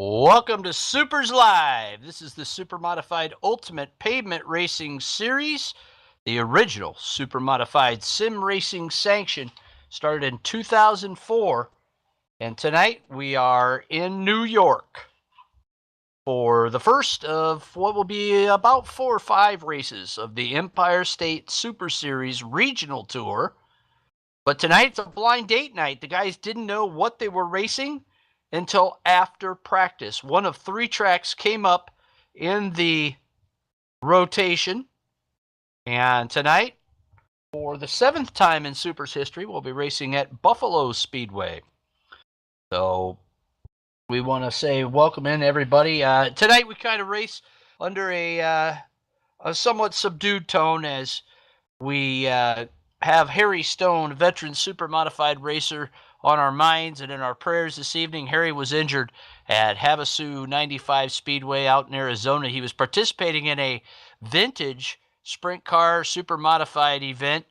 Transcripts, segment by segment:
Welcome to SUPRS Live. This is the Supermodified Ultimate Pavement Racing Series. The original Supermodified Sim Racing sanction started in 2004. And tonight we are in New York for the first of what will be about 4 or 5 races of the Empire State Super Series Regional Tour. But tonight it's a blind date night. The guys didn't know what they were racing until after practice. One of 3 tracks came up in the rotation. And tonight, for the 7th time in Super's history, we'll be racing at Buffalo Speedway. So we want to say welcome in, everybody. Tonight we kind of race under a somewhat subdued tone as we have Harry Stone, veteran Supermodified racer, on our minds and in our prayers this evening. Harry was injured at Havasu 95 Speedway out in Arizona. He was participating in a vintage sprint car Supermodified event,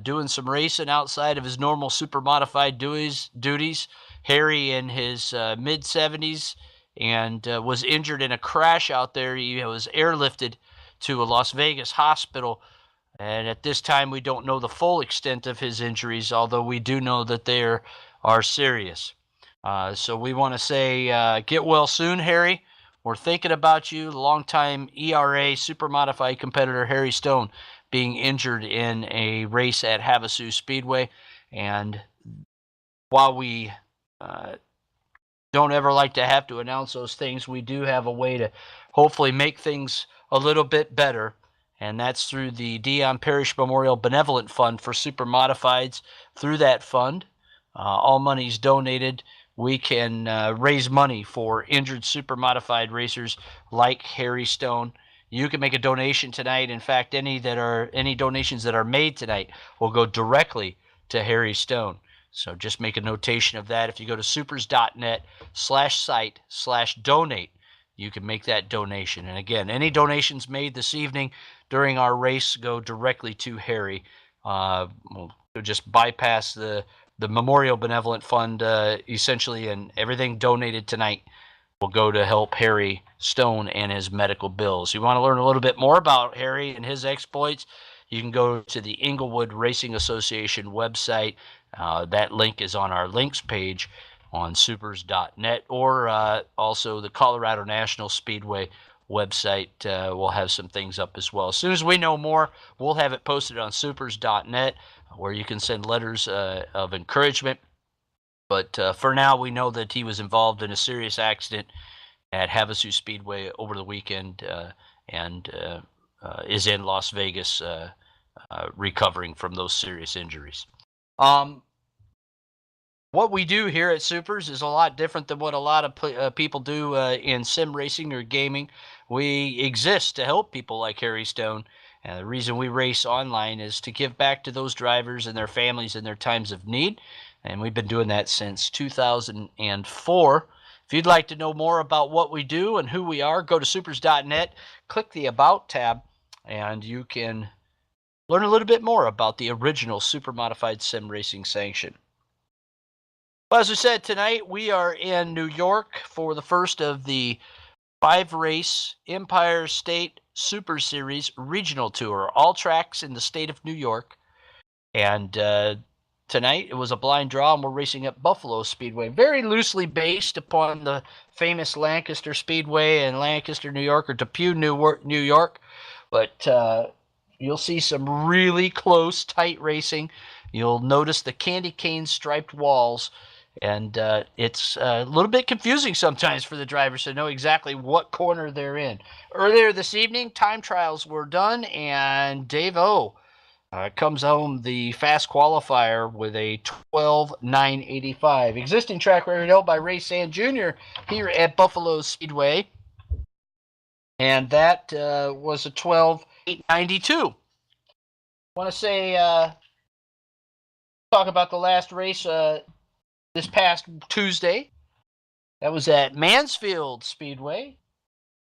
doing some racing outside of his normal Supermodified duties. Harry in his mid-70s and was injured in a crash out there. He was airlifted to a Las Vegas hospital. And at this time, we don't know the full extent of his injuries, although we do know that they are serious. So we want to say get well soon, Harry. We're thinking about you. The longtime ERA Supermodified competitor Harry Stone being injured in a race at Havasu Speedway. And while we don't ever like to have to announce those things, we do have a way to hopefully make things a little bit better. And that's through the Dion Parrish Memorial Benevolent Fund for Supermodifieds. Through that fund, all money's donated. We can raise money for injured Supermodified racers like Harry Stone. You can make a donation tonight. In fact, any donations that are made tonight will go directly to Harry Stone. So just make a notation of that. If you go to supers.net/site/donate, you can make that donation. And again, any donations made this evening during our race go directly to Harry. We'll just bypass the Memorial Benevolent Fund essentially, and everything donated tonight will go to help Harry Stone and his medical bills. You want to learn a little bit more about Harry and his exploits, you can go to the Inglewood Racing Association website. That link is on our links page on supers.net, or also the Colorado National Speedway website will have some things up as well. As soon as we know more, we'll have it posted on supers.net, where you can send letters of encouragement. But for now, we know that he was involved in a serious accident at Havasu Speedway over the weekend and is in Las Vegas recovering from those serious injuries. What we do here at Supers is a lot different than what a lot of people do in sim racing or gaming. We exist to help people like Harry Stone. And the reason we race online is to give back to those drivers and their families in their times of need. And we've been doing that since 2004. If you'd like to know more about what we do and who we are, go to supers.net, click the About tab, and you can learn a little bit more about the original Supermodified Sim Racing sanction. Well, as I said, tonight we are in New York for the first of the 5-race Empire State Super Series Regional Tour, all tracks in the state of New York. And tonight it was a blind draw, and we're racing at Buffalo Speedway, very loosely based upon the famous Lancaster Speedway in Lancaster, New York, or Depew, New York. But you'll see some really close, tight racing. You'll notice the candy cane striped walls. And it's a little bit confusing sometimes for the drivers to know exactly what corner they're in. Earlier this evening, time trials were done, and Dave O comes home the fast qualifier with a 12.985. Existing track record held by Ray Sand Jr. here at Buffalo Speedway. And that was a 12.892. Want to say, talk about the last race this past Tuesday. That was at Mansfield Speedway.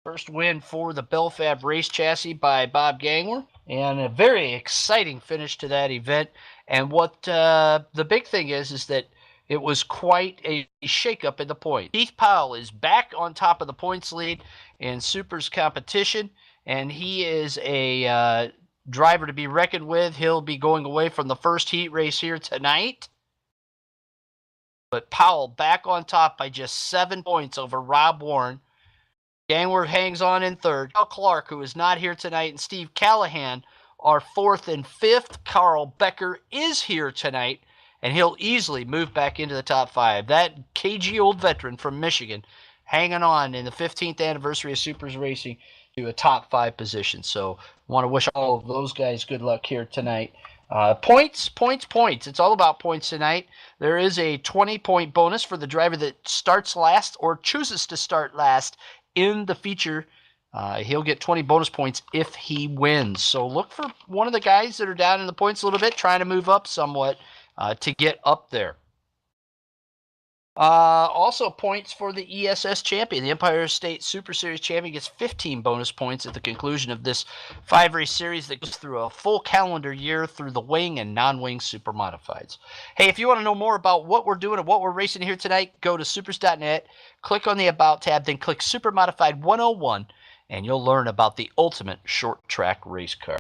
First win for the Belfab race chassis by Bob Gangler. And a very exciting finish to that event. And what the big thing is that it was quite a shakeup in the point. Keith Powell is back on top of the points lead in Supers competition, and he is a driver to be reckoned with. He'll be going away from the first heat race here tonight. But Powell back on top by just 7 points over Rob Warren. Gangworth hangs on in third. Carl Clark, who is not here tonight, and Steve Callahan are fourth and fifth. Carl Becker is here tonight, and he'll easily move back into the top five. That cagey old veteran from Michigan hanging on in the 15th anniversary of Supers Racing to a top five position. So I want to wish all of those guys good luck here tonight. Points. It's all about points tonight. There is a 20-point bonus for the driver that starts last or chooses to start last in the feature. He'll get 20 bonus points if he wins. So look for one of the guys that are down in the points a little bit, trying to move up somewhat to get up there. Also points for the ESS champion. The Empire State Super Series champion gets 15 bonus points at the conclusion of this 5-race series that goes through a full calendar year through the wing and non-wing super modifieds. Hey, if you want to know more about what we're doing and what we're racing here tonight, go to supers.net, click on the About tab, then click Super Modified 101, and you'll learn about the ultimate short track race car.